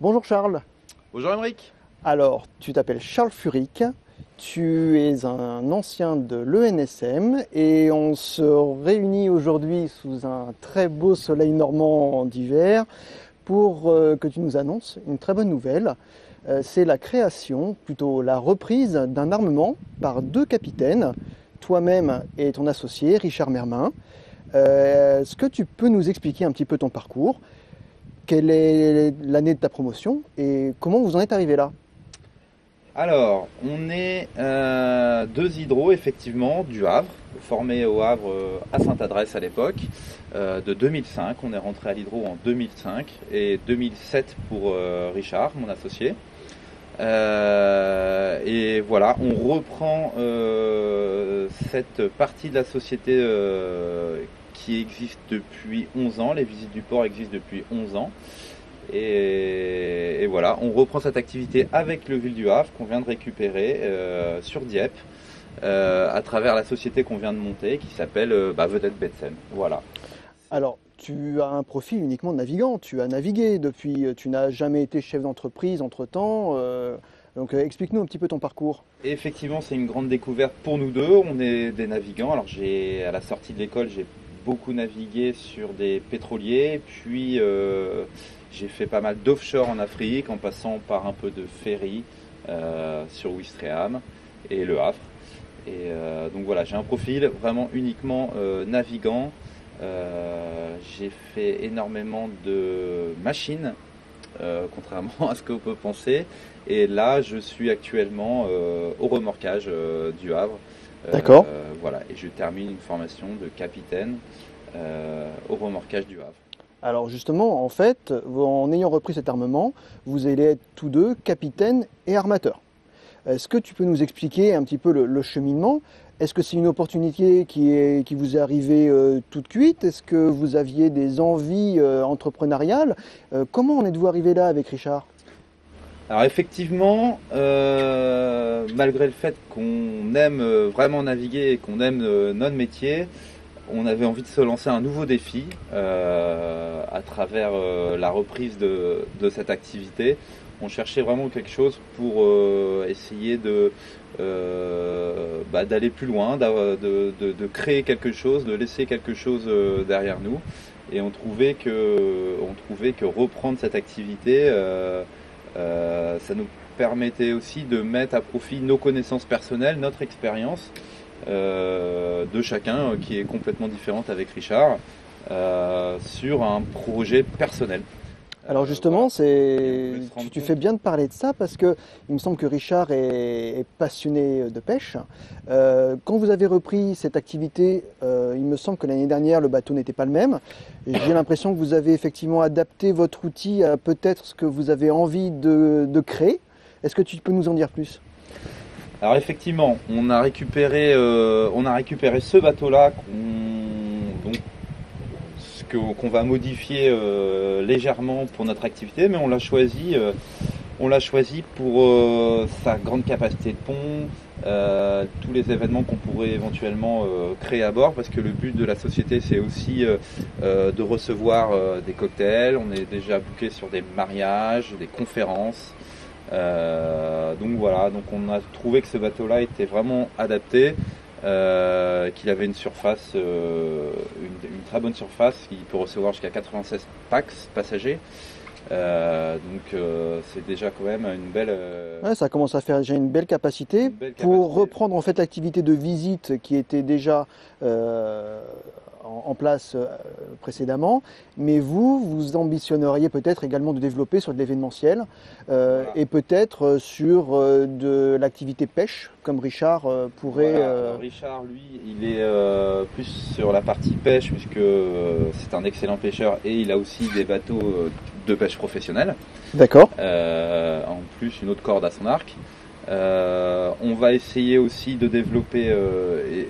Bonjour Charles. Bonjour Émeric. Alors, tu t'appelles Charles Furic, tu es un ancien de l'ENSM et on se réunit aujourd'hui sous un très beau soleil normand d'hiver pour que tu nous annonces une très bonne nouvelle. C'est la création, plutôt la reprise d'un armement par deux capitaines, toi-même et ton associé Richard Mermin. Est-ce que tu peux nous expliquer un petit peu ton parcours? Quelle est l'année de ta promotion et comment vous en êtes arrivé là? Alors, on est deux hydros, effectivement, du Havre, formés au Havre à Sainte-Adresse à l'époque, de 2005. On est rentré à l'hydro en 2005 et 2007 pour Richard, mon associé. Et voilà, on reprend cette partie de la société qui existe depuis 11 ans. Les visites du port existent depuis 11 ans. Et voilà, on reprend cette activité avec le Ville du Havre qu'on vient de récupérer sur Dieppe à travers la société qu'on vient de monter qui s'appelle Vedette Betsen. Voilà. Alors, tu as un profil uniquement de navigant, tu as navigué depuis, tu n'as jamais été chef d'entreprise entre-temps, donc explique-nous un petit peu ton parcours. Et effectivement, c'est une grande découverte pour nous deux, on est des navigants. Alors à la sortie de l'école, j'ai beaucoup navigué sur des pétroliers, puis j'ai fait pas mal d'offshore en Afrique en passant par un peu de ferry sur Ouistreham et Le Havre. Et donc voilà, j'ai un profil vraiment uniquement navigant. J'ai fait énormément de machines, contrairement à ce qu'on peut penser. Et là, je suis actuellement au remorquage du Havre. D'accord. Voilà, et je termine une formation de capitaine au remorquage du Havre. Alors justement, en fait, en ayant repris cet armement, vous allez être tous deux capitaines et armateurs. Est-ce que tu peux nous expliquer un petit peu le cheminement? Est-ce que c'est une opportunité qui vous est arrivée toute cuite? Est-ce que vous aviez des envies entrepreneuriales? Comment en êtes-vous arrivé là avec Richard? Alors effectivement, malgré le fait qu'on aime vraiment naviguer et qu'on aime notre métier, on avait envie de se lancer un nouveau défi à travers la reprise de cette activité. On cherchait vraiment quelque chose pour essayer d'aller plus loin, de créer quelque chose, de laisser quelque chose derrière nous. Et on trouvait que reprendre cette activité, ça nous permettait aussi de mettre à profit nos connaissances personnelles, notre expérience de chacun qui est complètement différente avec Richard sur un projet personnel. Alors justement, voilà. tu fais bien de parler de ça parce que il me semble que Richard est passionné de pêche. Quand vous avez repris cette activité, il me semble que l'année dernière, le bateau n'était pas le même. J'ai l'impression que vous avez effectivement adapté votre outil à peut-être ce que vous avez envie de créer. Est-ce que tu peux nous en dire plus? Alors effectivement, on a récupéré ce bateau-là qu'on va modifier légèrement pour notre activité, mais on l'a choisi pour sa grande capacité de pont, tous les événements qu'on pourrait éventuellement créer à bord, parce que le but de la société c'est aussi de recevoir des cocktails. On est déjà booké sur des mariages, des conférences. Donc voilà, donc on a trouvé que ce bateau-là était vraiment adapté, qu'il avait une surface, une très bonne surface, qui peut recevoir jusqu'à 96 pax passagers. C'est déjà quand même une belle. Ouais, ça commence à faire déjà une belle capacité pour reprendre en fait l'activité de visite qui était déjà en place précédemment. Mais vous ambitionneriez peut-être également de développer sur de l'événementiel Voilà. et peut-être sur de l'activité pêche, comme Richard pourrait. Voilà. Alors, Richard, lui, il est plus sur la partie pêche, puisque c'est un excellent pêcheur et il a aussi des bateaux de pêche professionnelle. D'accord. En plus, une autre corde à son arc. On va essayer aussi de développer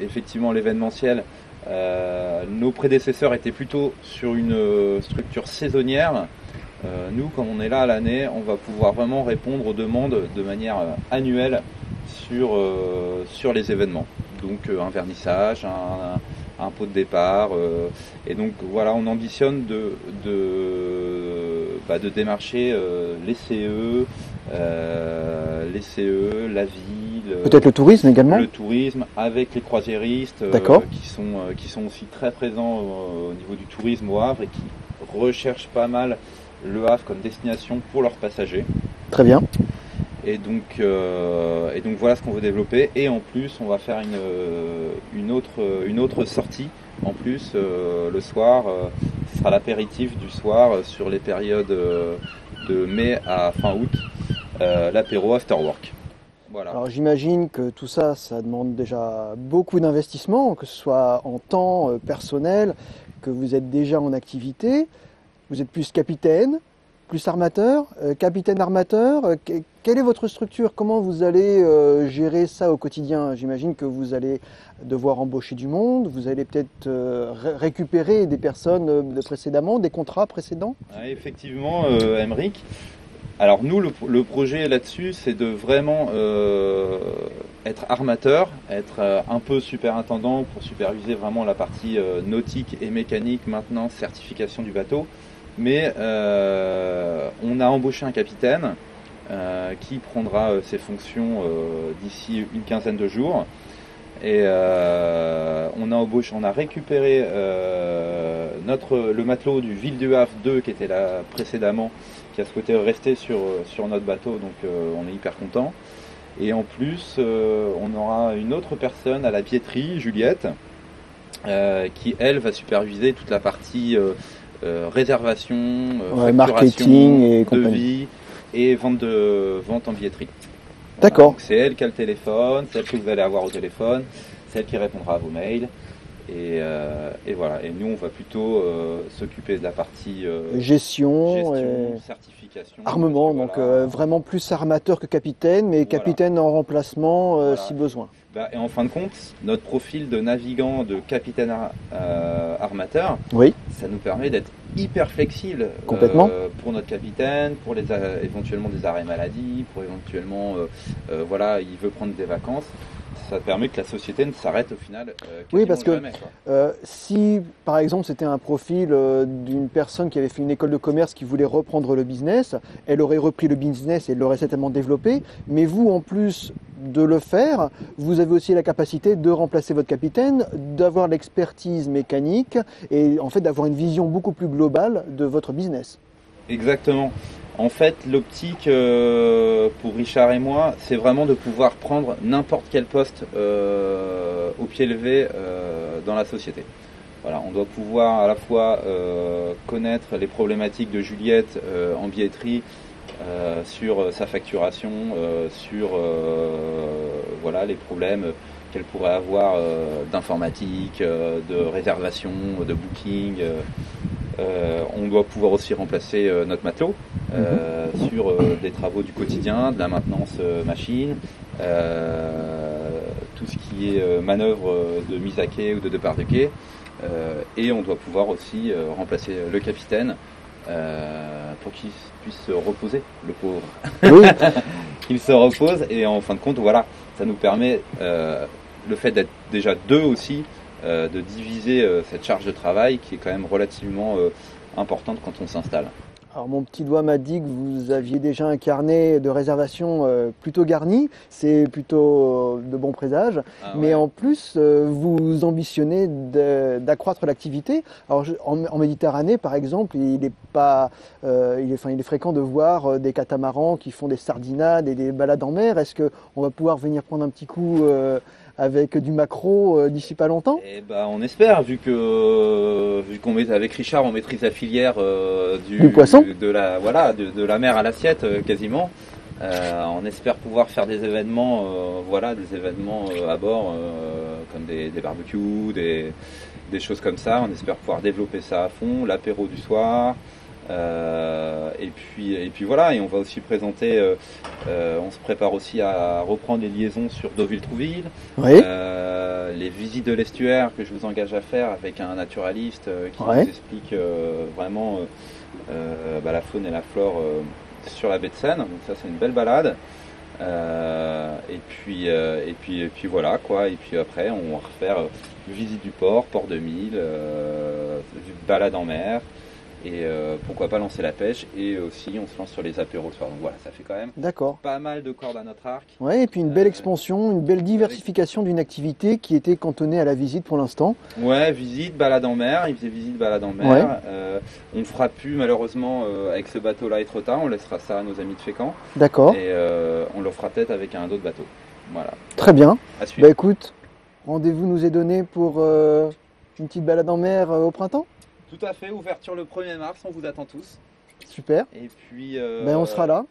effectivement l'événementiel. Nos prédécesseurs étaient plutôt sur une structure saisonnière. Nous, comme on est là à l'année, on va pouvoir vraiment répondre aux demandes de manière annuelle sur les événements. Donc un vernissage, un pot de départ. Et donc voilà, on ambitionne de démarcher les CE, la ville, peut-être le tourisme également. Le tourisme avec les croisiéristes qui sont aussi très présents au niveau du tourisme au Havre et qui recherchent pas mal le Havre comme destination pour leurs passagers. Très bien. Et donc voilà ce qu'on veut développer. Et en plus, on va faire une autre sortie. En plus, le soir, ce sera l'apéritif du soir sur les périodes de mai à fin août, l'apéro after work. Voilà. Alors j'imagine que tout ça, ça demande déjà beaucoup d'investissement, que ce soit en temps personnel, que vous êtes déjà en activité. Vous êtes plus capitaine, plus armateur, capitaine armateur. Quelle est votre structure? Comment vous allez gérer ça au quotidien? J'imagine que vous allez devoir embaucher du monde, vous allez peut-être récupérer des personnes précédemment, des contrats précédents? Ouais, effectivement, Aymeric. Alors nous, le projet là-dessus, c'est de vraiment être armateur, être un peu superintendant pour superviser vraiment la partie nautique et mécanique, maintenance, certification du bateau. Mais on a embauché un capitaine qui prendra ses fonctions d'ici une quinzaine de jours. Et on a récupéré le matelot du Ville du Havre 2 qui était là précédemment, qui a souhaité rester sur notre bateau, donc on est hyper content. Et en plus, on aura une autre personne à la billetterie, Juliette, qui elle va superviser toute la partie réservation, facturation, marketing et devis et vente en billetterie. D'accord. Donc c'est elle qui a le téléphone, c'est elle que vous allez avoir au téléphone, c'est elle qui répondra à vos mails. Et voilà. Et nous, on va plutôt s'occuper de la partie gestion, certification, armement. Donc vraiment plus armateur que capitaine, mais capitaine en remplacement si besoin. Et en fin de compte, notre profil de navigant, de capitaine armateur, ça nous permet d'être hyper flexible. Complètement. Pour notre capitaine, pour éventuellement des arrêts maladie, pour éventuellement, il veut prendre des vacances. Ça permet que la société ne s'arrête au final oui, parce que jamais, si par exemple c'était un profil d'une personne qui avait fait une école de commerce qui voulait reprendre le business, elle aurait repris le business et elle l'aurait certainement développé, mais vous en plus de le faire, vous avez aussi la capacité de remplacer votre capitaine, d'avoir l'expertise mécanique et en fait d'avoir une vision beaucoup plus globale de votre business. Exactement. En fait, l'optique pour Richard et moi, c'est vraiment de pouvoir prendre n'importe quel poste au pied levé dans la société. Voilà, on doit pouvoir à la fois connaître les problématiques de Juliette en billetterie, sur sa facturation, sur les problèmes qu'elle pourrait avoir d'informatique, de réservation, de booking. On doit pouvoir aussi remplacer notre matelot sur des travaux du quotidien, de la maintenance machine, tout ce qui est manœuvre de mise à quai ou de départ de quai. Et on doit pouvoir aussi remplacer le capitaine pour qu'il puisse se reposer, le pauvre. Oui. Qu'il se repose et en fin de compte, voilà, ça nous permet, le fait d'être déjà deux aussi, de diviser cette charge de travail qui est quand même relativement importante quand on s'installe. Alors mon petit doigt m'a dit que vous aviez déjà un carnet de réservation plutôt garni, c'est plutôt de bon présage, mais en plus vous ambitionnez d'accroître l'activité. Alors en Méditerranée par exemple, il est fréquent de voir des catamarans qui font des sardinades et des balades en mer. Est-ce qu'on va pouvoir venir prendre un petit coup avec du maquereau d'ici pas longtemps? On espère, vu qu'on avec Richard, on maîtrise la filière du poisson, de la mer à l'assiette quasiment. On espère pouvoir faire des événements, à bord, comme des barbecues, des choses comme ça. On espère pouvoir développer ça à fond, l'apéro du soir. Et puis voilà, et on va aussi présenter, on se prépare aussi à reprendre les liaisons sur Deauville-Trouville, les visites de l'estuaire que je vous engage à faire avec un naturaliste qui vous explique vraiment la faune et la flore sur la baie de Seine. Donc ça, c'est une belle balade. Et puis voilà quoi. Et puis après, on va refaire visite du port de Mille, balade en mer. Et pourquoi pas lancer la pêche, et aussi on se lance sur les apéros le soir. Donc voilà, ça fait quand même D'accord. pas mal de cordes à notre arc. Ouais, et puis une belle expansion, une belle diversification d'une activité qui était cantonnée à la visite pour l'instant. Ouais, visite, balade en mer, il faisait visite, balade en mer. Ouais. On ne fera plus malheureusement avec ce bateau-là et trop tard, on laissera ça à nos amis de Fécamp. D'accord. Et on le fera peut-être avec un autre bateau. Voilà. Très bien. À suivre. Bah écoute, rendez-vous nous est donné pour une petite balade en mer au printemps. Tout à fait, ouverture le 1er mars, on vous attend tous. Super. Et puis Ben on sera là.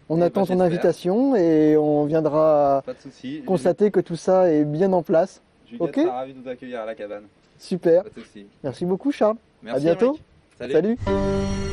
On attend ton j'espère. invitation et on viendra Pas de souci. constater que tout ça est bien en place. Juliette Ok. sera ravie de nous accueillir à la cabane. Super. Pas de souci. Merci beaucoup Charles. Merci, à bientôt. Émeric. Salut. Salut.